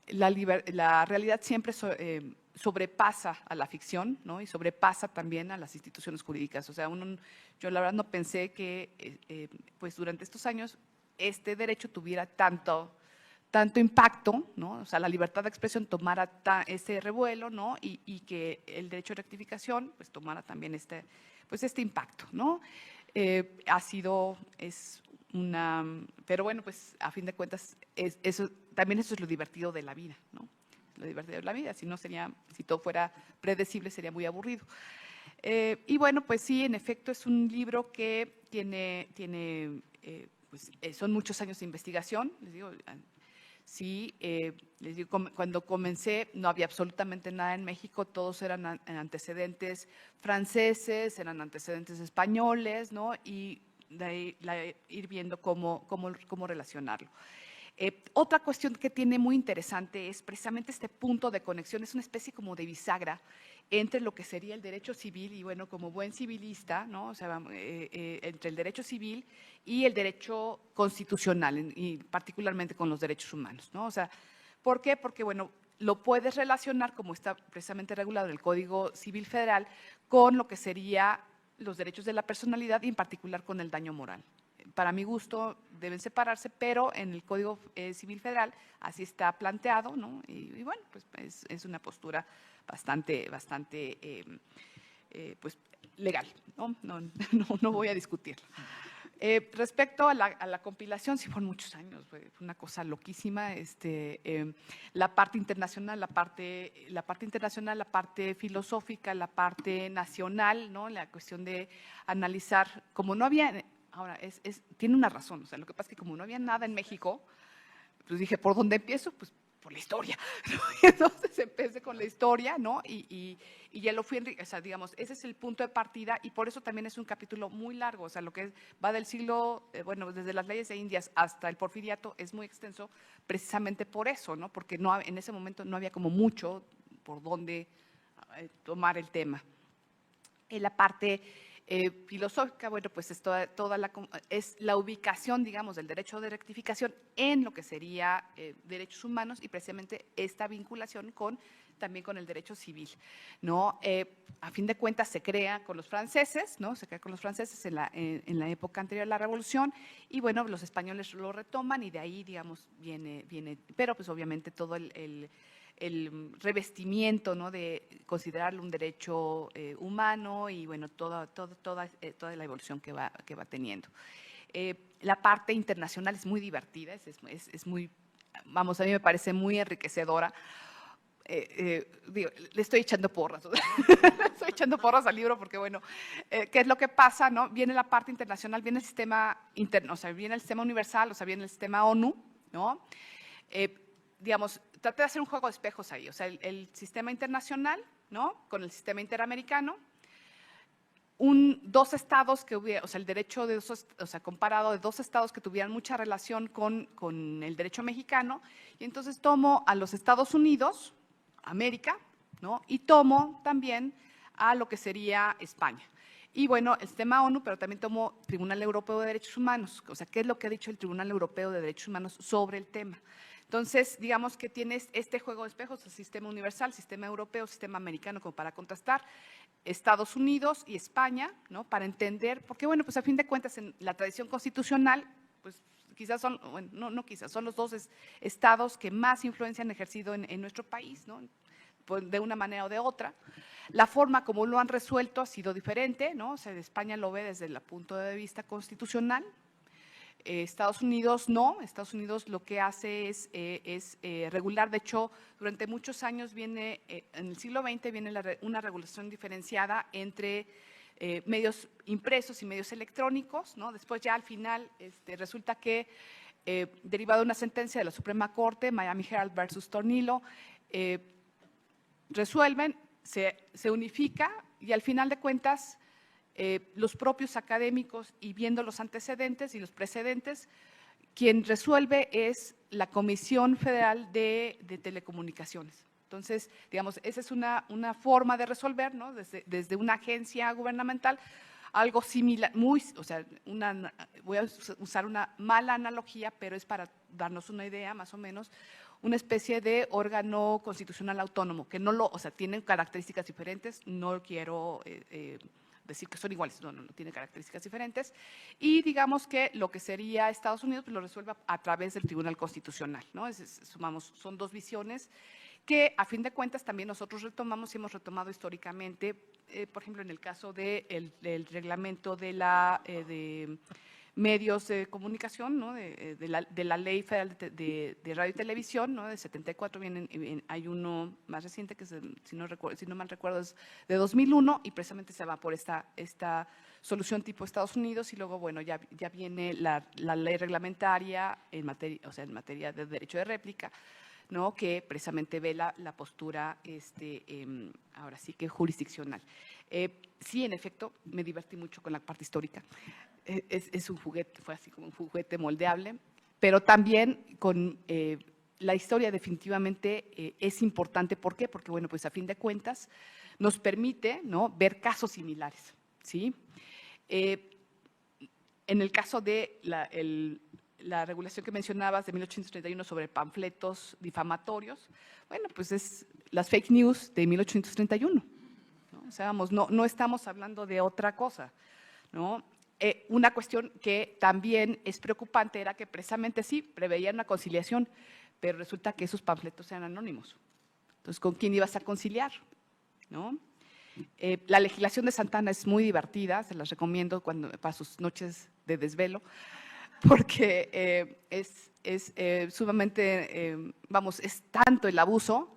[SPEAKER 4] La realidad siempre sobrepasa a la ficción, ¿no? Y sobrepasa también a las instituciones jurídicas. O sea, yo la verdad no pensé que pues durante estos años este derecho tuviera tanto impacto, ¿no? O sea, la libertad de expresión tomara ese revuelo, ¿no? Y que el derecho de rectificación pues tomara también este impacto, ¿no? Pero bueno, pues a fin de cuentas, eso es lo divertido de la vida, ¿no? Lo divertido de la vida, si todo fuera predecible sería muy aburrido. Y bueno, pues sí, en efecto es un libro que son muchos años de investigación, les digo. Sí, les digo, cuando comencé no había absolutamente nada en México, todos eran antecedentes franceses, eran antecedentes españoles, ¿no? Y de ahí ir viendo cómo relacionarlo. Otra cuestión que tiene muy interesante es precisamente este punto de conexión, es una especie como de bisagra entre lo que sería el derecho civil y bueno, como buen civilista, ¿no? O sea, entre el derecho civil y el derecho constitucional, y particularmente con los derechos humanos, ¿no? O sea, ¿por qué? Porque bueno, lo puedes relacionar, como está precisamente regulado en el Código Civil Federal, con lo que sería los derechos de la personalidad y en particular con el daño moral. Para mi gusto deben separarse, pero en el Código Civil Federal así está planteado, ¿no? Y bueno, pues es una postura bastante pues legal, ¿no? No voy a discutirlo. Respecto a la compilación, sí fueron muchos años, fue una cosa loquísima. La parte internacional, la parte internacional, la parte filosófica, la parte nacional, ¿no? La cuestión de analizar, como no había. Ahora, tiene una razón, o sea, lo que pasa es que como no había nada en México, pues dije, ¿por dónde empiezo? Pues por la historia, ¿no? Y entonces empecé con la historia, ¿no? Y ya lo fui, o sea, digamos, ese es el punto de partida y por eso también es un capítulo muy largo, o sea, lo que va del siglo, desde las leyes de Indias hasta el porfiriato es muy extenso precisamente por eso, ¿no? Porque en ese momento no había como mucho por dónde tomar el tema. En la parte filosófica, bueno, pues es es la ubicación, digamos, del derecho de rectificación en lo que sería derechos humanos y precisamente esta vinculación también con el derecho civil, ¿no? A fin de cuentas se crea con los franceses, ¿no? Se crea con los franceses en la época anterior a la Revolución y bueno, los españoles lo retoman y de ahí, digamos, viene, pero pues obviamente todo el revestimiento, ¿no? De considerarlo un derecho humano y bueno, toda la evolución que va teniendo. La parte internacional es muy divertida, es muy, vamos, a mí me parece muy enriquecedora. Le estoy echando porras, le estoy echando porras al libro porque, bueno, ¿qué es lo que pasa, no? Viene la parte internacional, viene el sistema interno, o sea, viene el sistema universal, o sea, viene el sistema ONU, ¿no? Digamos, traté de hacer un juego de espejos ahí, o sea, el sistema internacional, ¿no? Con el sistema interamericano, dos estados que hubiera, o sea, el derecho comparado de dos estados que tuvieran mucha relación con el derecho mexicano, y entonces tomo a los Estados Unidos, América, ¿no? Y tomo también a lo que sería España. Y bueno, el sistema ONU, pero también tomo Tribunal Europeo de Derechos Humanos, o sea, ¿qué es lo que ha dicho el Tribunal Europeo de Derechos Humanos sobre el tema? Entonces, digamos que tienes este juego de espejos, el sistema universal, sistema europeo, sistema americano, como para contrastar Estados Unidos y España, ¿no? Para entender, porque bueno, pues a fin de cuentas en la tradición constitucional, pues quizás son, bueno, no quizás, son los dos estados que más influencia han ejercido en nuestro país, ¿no? Pues de una manera o de otra. La forma como lo han resuelto ha sido diferente, ¿no? O sea, España lo ve desde el punto de vista constitucional, Estados Unidos no. Estados Unidos lo que hace es regular. De hecho, durante muchos años viene, en el siglo XX viene una regulación diferenciada entre medios impresos y medios electrónicos, ¿no? Después ya al final resulta que, derivado de una sentencia de la Suprema Corte, Miami Herald versus Tornillo, resuelven, se unifica y al final de cuentas los propios académicos y viendo los antecedentes y los precedentes, quien resuelve es la Comisión Federal de Telecomunicaciones. Entonces, digamos, esa es una forma de resolver, ¿no? Desde una agencia gubernamental, algo similar, o sea, voy a usar una mala analogía, pero es para darnos una idea más o menos, una especie de órgano constitucional autónomo, que o sea, tienen características diferentes, no quiero decir que son iguales, no, tienen características diferentes, y digamos que lo que sería Estados Unidos pues lo resuelve a través del Tribunal Constitucional, ¿no? Son dos visiones que a fin de cuentas también nosotros retomamos y hemos retomado históricamente, por ejemplo, en el caso del reglamento de medios de comunicación, ¿no? de la Ley Federal de Radio y Televisión, ¿no? De 74, hay uno más reciente que, si no mal recuerdo, es de 2001 y precisamente se va por esta solución tipo Estados Unidos y luego, bueno, ya viene la ley reglamentaria en materia de derecho de réplica, ¿no? Que precisamente ve la postura, ahora sí que jurisdiccional. Sí, en efecto, me divertí mucho con la parte histórica. Es un juguete, fue así como un juguete moldeable, pero también con la historia definitivamente es importante. ¿Por qué? Porque, bueno, pues a fin de cuentas nos permite, ¿no? Ver casos similares, ¿sí? En el caso de la regulación que mencionabas de 1831 sobre panfletos difamatorios, bueno, pues es las fake news de 1831, ¿no? O sea, vamos, no estamos hablando de otra cosa, ¿no? Una cuestión que también es preocupante era que precisamente sí, preveían una conciliación, pero resulta que esos panfletos eran anónimos. Entonces, ¿con quién ibas a conciliar? ¿No? La legislación de Santa Anna es muy divertida, se las recomiendo para sus noches de desvelo, porque es sumamente, es tanto el abuso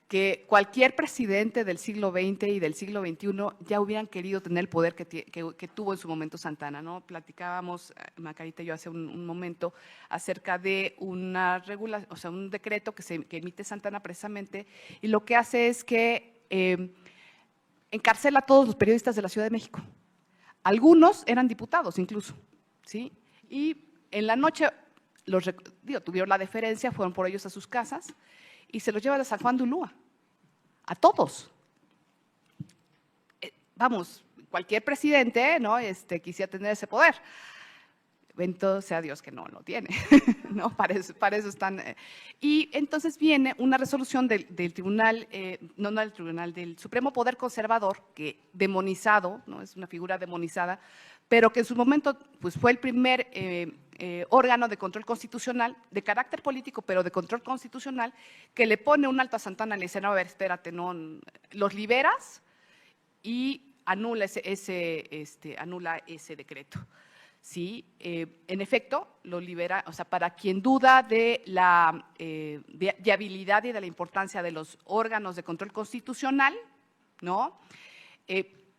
[SPEAKER 4] que cualquier presidente del siglo XX y del siglo XXI ya hubieran querido tener el poder que tuvo en su momento Santa Anna, ¿no? Platicábamos, Macarita y yo, hace un momento acerca de una regulación, o sea, un decreto que emite Santa Anna precisamente, y lo que hace es que encarcela a todos los periodistas de la Ciudad de México. Algunos eran diputados incluso, ¿sí? Y en la noche, tuvieron la deferencia, fueron por ellos a sus casas y se los lleva a San Juan de Ulúa, a todos. Vamos, cualquier presidente, ¿no? Quisiera tener ese poder. Bendito sea Dios que no lo tiene, ¿no? Para eso están. Y entonces viene una resolución del tribunal, del Supremo Poder Conservador, que demonizado, ¿no? Es una figura demonizada, pero que en su momento pues, fue el primer órgano de control constitucional, de carácter político, pero de control constitucional, que le pone un alto a Santa Anna y le dice, no, a ver, espérate, no, los liberas y anula ese decreto. Sí, en efecto, lo libera, o sea, para quien duda de la viabilidad y de la importancia de los órganos de control constitucional, ¿no?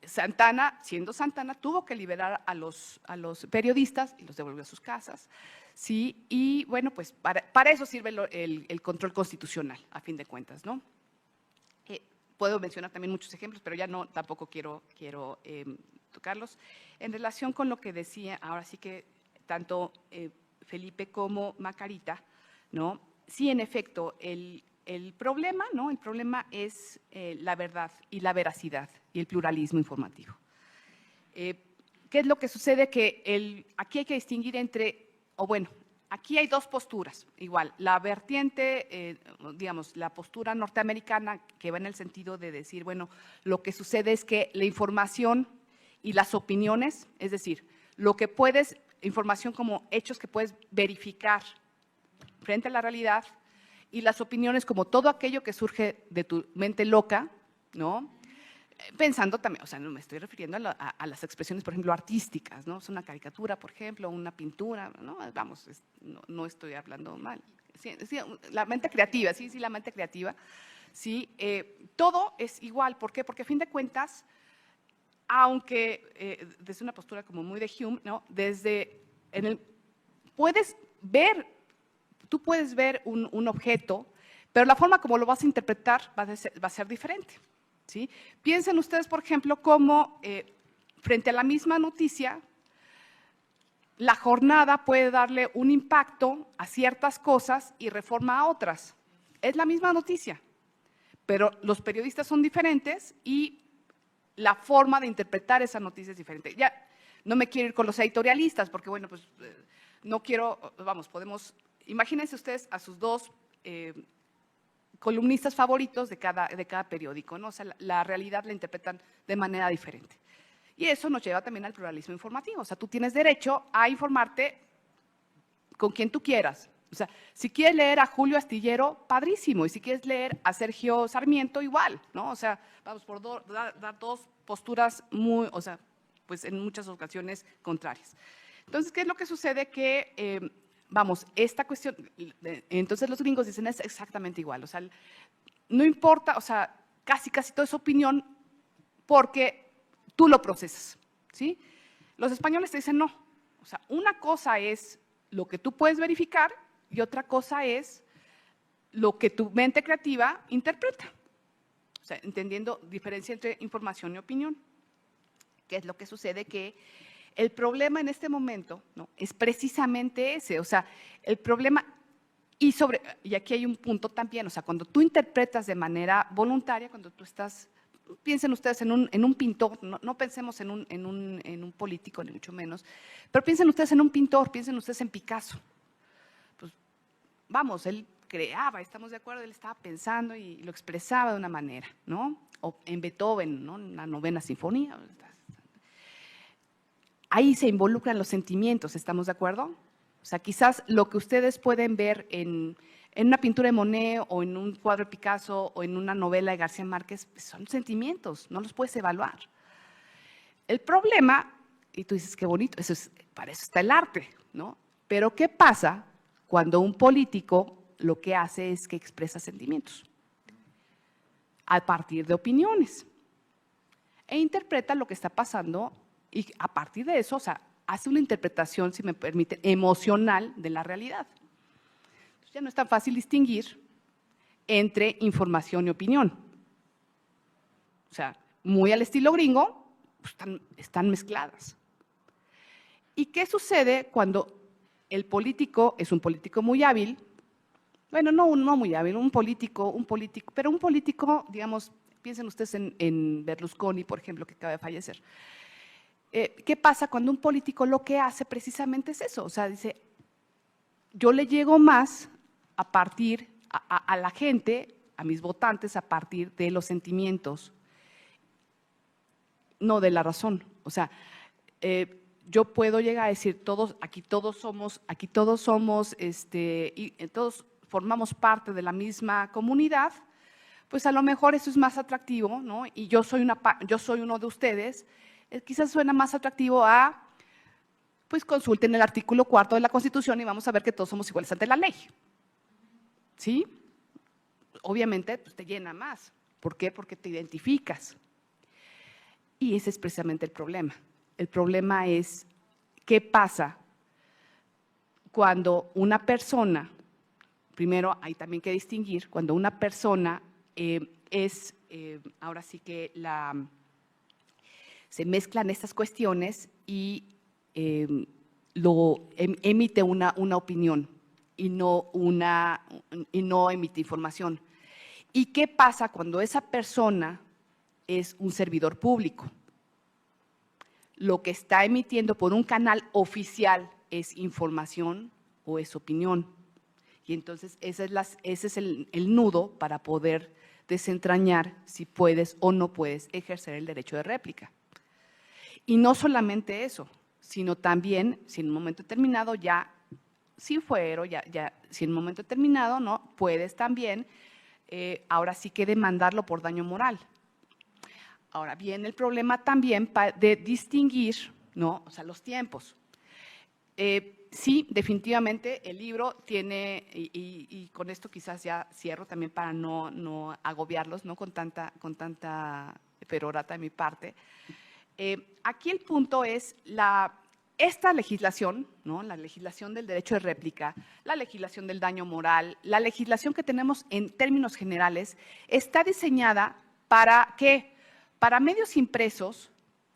[SPEAKER 4] Santa Anna, siendo Santa Anna, tuvo que liberar a los periodistas y los devolvió a sus casas, ¿sí? Y bueno, pues para eso sirve el control constitucional, a fin de cuentas, ¿no? Puedo mencionar también muchos ejemplos, pero ya tampoco quiero tocarlos. En relación con lo que decía, ahora sí que tanto Felipe como Macarita, ¿no? Sí, en efecto, el problema, ¿no? El problema es la verdad y la veracidad y el pluralismo informativo. ¿Qué es lo que sucede? Que aquí hay que distinguir aquí hay dos posturas, igual, la vertiente, digamos, la postura norteamericana que va en el sentido de decir, bueno, lo que sucede es que la información y las opiniones, es decir, información como hechos que puedes verificar frente a la realidad y las opiniones como todo aquello que surge de tu mente loca, ¿no? Pensando también, o sea, no me estoy refiriendo a las expresiones, por ejemplo, artísticas, ¿no? Es una caricatura, por ejemplo, una pintura, ¿no? Vamos, no estoy hablando mal. Sí, la mente creativa, sí, la mente creativa. Sí, todo es igual. ¿Por qué? Porque a fin de cuentas, aunque desde una postura como muy de Hume, ¿no? Tú puedes ver un objeto, pero la forma como lo vas a interpretar va a ser diferente. ¿Sí? Piensen ustedes, por ejemplo, cómo frente a la misma noticia, la jornada puede darle un impacto a ciertas cosas y Reforma a otras. Es la misma noticia, pero los periodistas son diferentes y la forma de interpretar esa noticia es diferente. Ya no me quiero ir con los editorialistas, porque bueno, pues no quiero, vamos, imagínense ustedes a sus dos columnistas favoritos de cada periódico, ¿no? O sea, la realidad la interpretan de manera diferente. Y eso nos lleva también al pluralismo informativo. O sea, tú tienes derecho a informarte con quien tú quieras. O sea, si quieres leer a Julio Astillero, padrísimo. Y si quieres leer a Sergio Sarmiento, igual, ¿no? O sea, vamos por dar dos posturas o sea, pues en muchas ocasiones contrarias. Entonces, ¿qué es lo que sucede? Que vamos, esta cuestión, entonces los gringos dicen es exactamente igual, o sea, no importa, o sea, casi toda es opinión porque tú lo procesas, ¿sí? Los españoles te dicen no, o sea, una cosa es lo que tú puedes verificar y otra cosa es lo que tu mente creativa interpreta, o sea, entendiendo diferencia entre información y opinión. ¿Qué es lo que sucede? Que el problema en este momento, ¿no?, es precisamente ese, o sea, el problema, y aquí hay un punto también, o sea, cuando tú interpretas de manera voluntaria, cuando tú estás, piensen ustedes en un pintor, no pensemos en un político, ni mucho menos, pero piensen ustedes en un pintor, piensen ustedes en Picasso. Pues vamos, él creaba, estamos de acuerdo, él estaba pensando y lo expresaba de una manera, ¿no? O en Beethoven, ¿no?, en la 9ª sinfonía. Ahí se involucran los sentimientos, ¿estamos de acuerdo? O sea, quizás lo que ustedes pueden ver en una pintura de Monet o en un cuadro de Picasso o en una novela de García Márquez, son sentimientos, no los puedes evaluar. El problema, y tú dices, qué bonito, para eso está el arte, ¿no? Pero ¿qué pasa cuando un político lo que hace es que expresa sentimientos a partir de opiniones e interpreta lo que está pasando? Y a partir de eso, o sea, hace una interpretación, si me permite, emocional de la realidad. Entonces ya no es tan fácil distinguir entre información y opinión. O sea, muy al estilo gringo, pues están mezcladas. ¿Y qué sucede cuando el político es un político muy hábil? Bueno, no muy hábil, pero un político, digamos, piensen ustedes en Berlusconi, por ejemplo, que acaba de fallecer. ¿Qué pasa cuando un político lo que hace precisamente es eso? O sea, dice, yo le llego más a partir a la gente, a mis votantes, a partir de los sentimientos, no de la razón. O sea, yo puedo llegar a decir, aquí todos somos, y todos formamos parte de la misma comunidad, pues a lo mejor eso es más atractivo, ¿no? Y yo soy uno de ustedes. Quizás suena más atractivo pues consulten el artículo 4 de la Constitución y vamos a ver que todos somos iguales ante la ley. ¿Sí? Obviamente, pues te llena más. ¿Por qué? Porque te identificas. Y ese es precisamente el problema. El problema es, ¿qué pasa cuando una persona, primero hay también que distinguir, cuando una persona ahora sí que se mezclan estas cuestiones y emite una opinión y no emite información. ¿Y qué pasa cuando esa persona es un servidor público? Lo que está emitiendo por un canal oficial es información o es opinión. Y entonces ese es el nudo para poder desentrañar si puedes o no puedes ejercer el derecho de réplica. Y no solamente eso, sino también, si en un momento determinado si en un momento determinado, ¿no?, puedes también, ahora sí que demandarlo por daño moral. Ahora viene el problema también de distinguir, ¿no? O sea, los tiempos. Sí, definitivamente el libro tiene, y con esto quizás ya cierro también para no agobiarlos, ¿no? Con tanta perorata de mi parte. Aquí el punto es esta legislación, ¿no? La legislación del derecho de réplica, la legislación del daño moral, la legislación que tenemos en términos generales, está diseñada ¿para qué? Para medios impresos,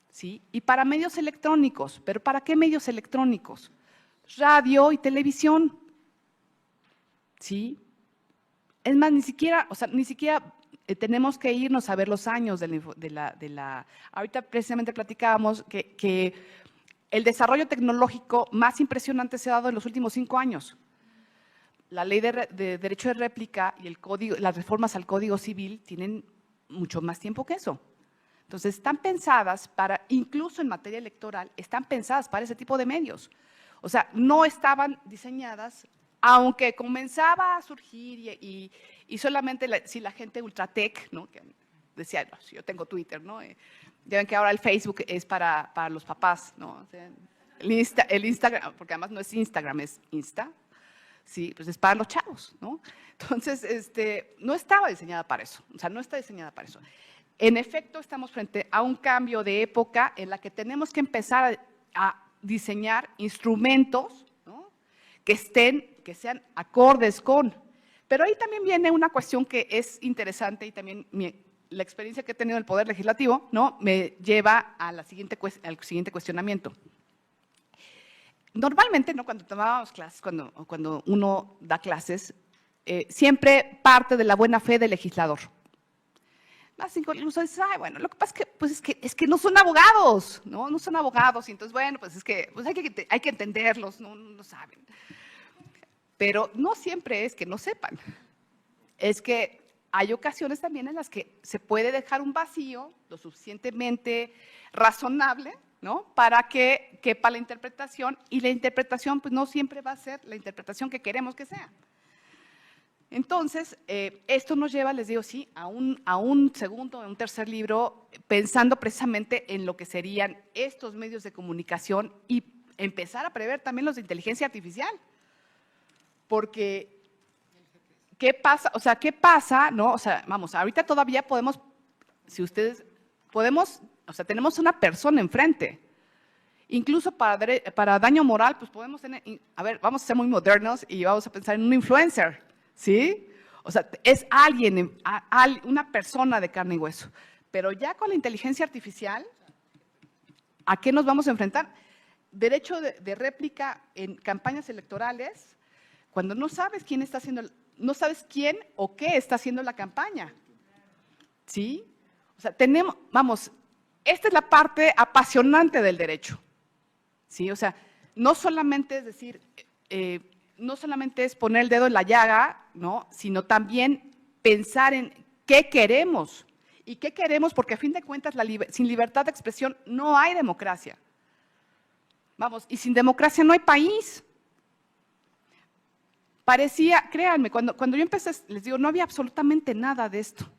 [SPEAKER 4] ¿sí? Y para medios electrónicos. ¿Pero para qué medios electrónicos? Radio y televisión, ¿sí? Es más, ni siquiera tenemos que irnos a ver los años ahorita precisamente platicábamos que el desarrollo tecnológico más impresionante se ha dado en los últimos 5 años. La ley de derecho de réplica y las reformas al Código Civil tienen mucho más tiempo que eso. Entonces, están pensadas incluso en materia electoral, están pensadas para ese tipo de medios. O sea, no estaban diseñadas, aunque comenzaba a surgir y solamente si la gente ultratech, ¿no? Que decía, no, si yo tengo Twitter, ¿no? Ya ven que ahora el Facebook es para los papás, ¿no? O sea, el Instagram, porque además no es Instagram, es Insta, sí, pues es para los chavos, ¿no? Entonces, no estaba diseñada para eso, o sea, no está diseñada para eso. En efecto, estamos frente a un cambio de época en la que tenemos que empezar a diseñar instrumentos, ¿no? que sean acordes con. Pero ahí también viene una cuestión que es interesante y también la experiencia que he tenido en el Poder Legislativo, ¿no? me lleva al siguiente cuestionamiento. Normalmente, ¿no? Cuando tomábamos clases, cuando uno da clases, siempre parte de la buena fe del legislador. Más incluso dices, ay, bueno, lo que pasa es que no son abogados, ¿no? No son abogados, y entonces, bueno, pues es que hay que entenderlos, no saben. Pero no siempre es que no sepan. Es que hay ocasiones también en las que se puede dejar un vacío lo suficientemente razonable, ¿no? Para que quepa la interpretación, y la interpretación pues no siempre va a ser la interpretación que queremos que sea. Entonces, esto nos lleva, les digo, sí, a un segundo, a un tercer libro, pensando precisamente en lo que serían estos medios de comunicación y empezar a prever también los de inteligencia artificial. Porque, ¿qué pasa? O sea, ¿qué pasa? ¿No? O sea, vamos, ahorita todavía podemos, o sea, tenemos una persona enfrente. Incluso para daño moral, pues podemos tener, a ver, vamos a ser muy modernos y vamos a pensar en un influencer. ¿Sí? O sea, es alguien, una persona de carne y hueso. Pero ya con la inteligencia artificial, ¿a qué nos vamos a enfrentar? Derecho de réplica en campañas electorales, cuando no sabes no sabes quién o qué está haciendo la campaña. ¿Sí? O sea, esta es la parte apasionante del derecho. ¿Sí? O sea, no solamente es decir, no solamente es poner el dedo en la llaga, ¿no? Sino también pensar en qué queremos. ¿Y qué queremos? Porque a fin de cuentas, sin libertad de expresión no hay democracia. Vamos, y sin democracia no hay país. Créanme, cuando yo empecé, les digo, no había absolutamente nada de esto.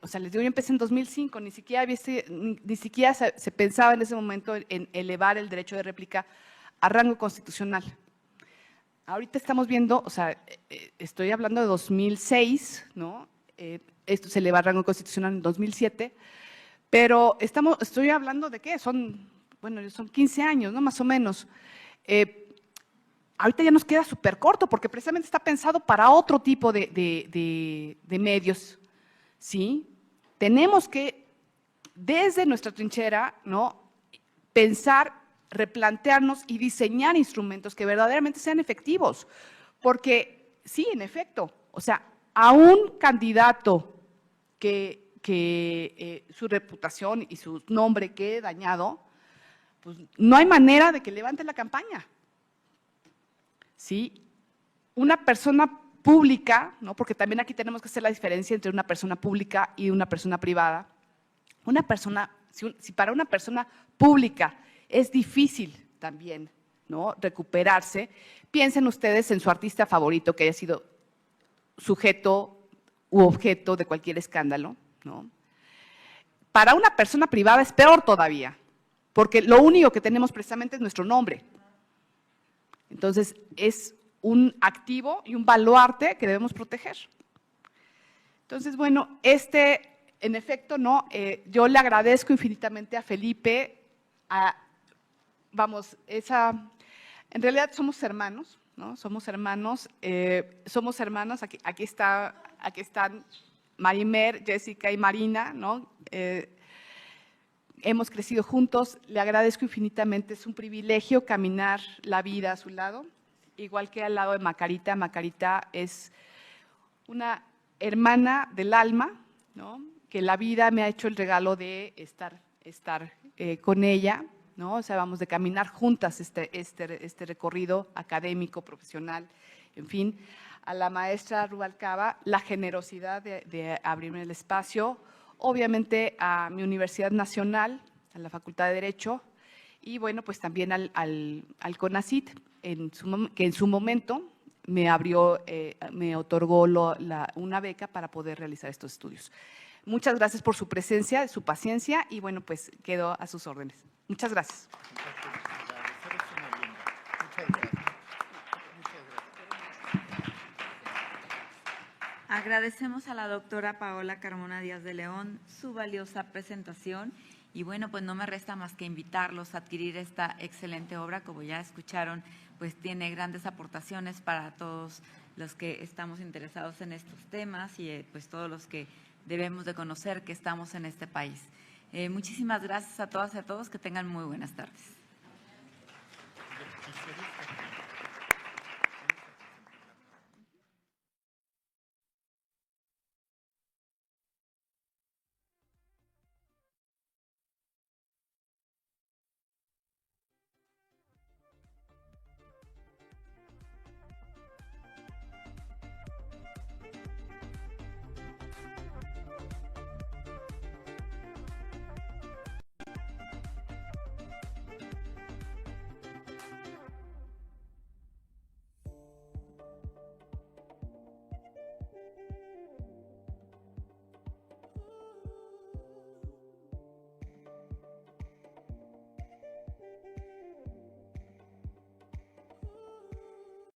[SPEAKER 4] O sea, les digo, yo empecé en 2005, ni siquiera se pensaba en ese momento en elevar el derecho de réplica a rango constitucional. Ahorita estamos viendo, o sea, estoy hablando de 2006, ¿no? Esto se eleva a rango constitucional en 2007, pero estoy hablando de ¿qué? Son 15 años, ¿no? Más o menos. Ahorita ya nos queda súper corto porque precisamente está pensado para otro tipo de medios, ¿sí? Tenemos que, desde nuestra trinchera, ¿no? Pensar, replantearnos y diseñar instrumentos que verdaderamente sean efectivos. Porque, sí, en efecto, o sea, a un candidato que su reputación y su nombre quede dañado, pues no hay manera de que levante la campaña. ¿Sí? Una persona pública, ¿no? Porque también aquí tenemos que hacer la diferencia entre una persona pública y una persona privada. Si para una persona pública es difícil también, ¿no? recuperarse, piensen ustedes en su artista favorito que haya sido sujeto u objeto de cualquier escándalo, ¿no? para una persona privada es peor todavía, porque lo único que tenemos precisamente es nuestro nombre. Entonces, es un activo y un baluarte que debemos proteger. Entonces, bueno, en efecto, ¿no? Yo le agradezco infinitamente a Felipe, en realidad somos hermanos, ¿no? Somos hermanos, aquí están Marimer, Jessica y Marina, ¿no? Hemos crecido juntos, le agradezco infinitamente, es un privilegio caminar la vida a su lado, igual que al lado de Macarita. Macarita es una hermana del alma, ¿no? Que la vida me ha hecho el regalo de estar con ella, ¿no? O sea, vamos de caminar juntas este recorrido académico, profesional, en fin. A la maestra Rubalcaba, la generosidad de abrirme el espacio, obviamente a mi Universidad Nacional, a la Facultad de Derecho, y bueno, pues también al CONACYT, que en su momento me otorgó una beca para poder realizar estos estudios. Muchas gracias por su presencia, su paciencia, y bueno, pues quedo a sus órdenes. Muchas gracias.
[SPEAKER 1] Agradecemos a la doctora Paola Carmona Díaz de León su valiosa presentación y bueno, pues no me resta más que invitarlos a adquirir esta excelente obra. Como ya escucharon, pues tiene grandes aportaciones para todos los que estamos interesados en estos temas y pues todos los que debemos de conocer que estamos en este país. Muchísimas gracias a todas y a todos, que tengan muy buenas tardes.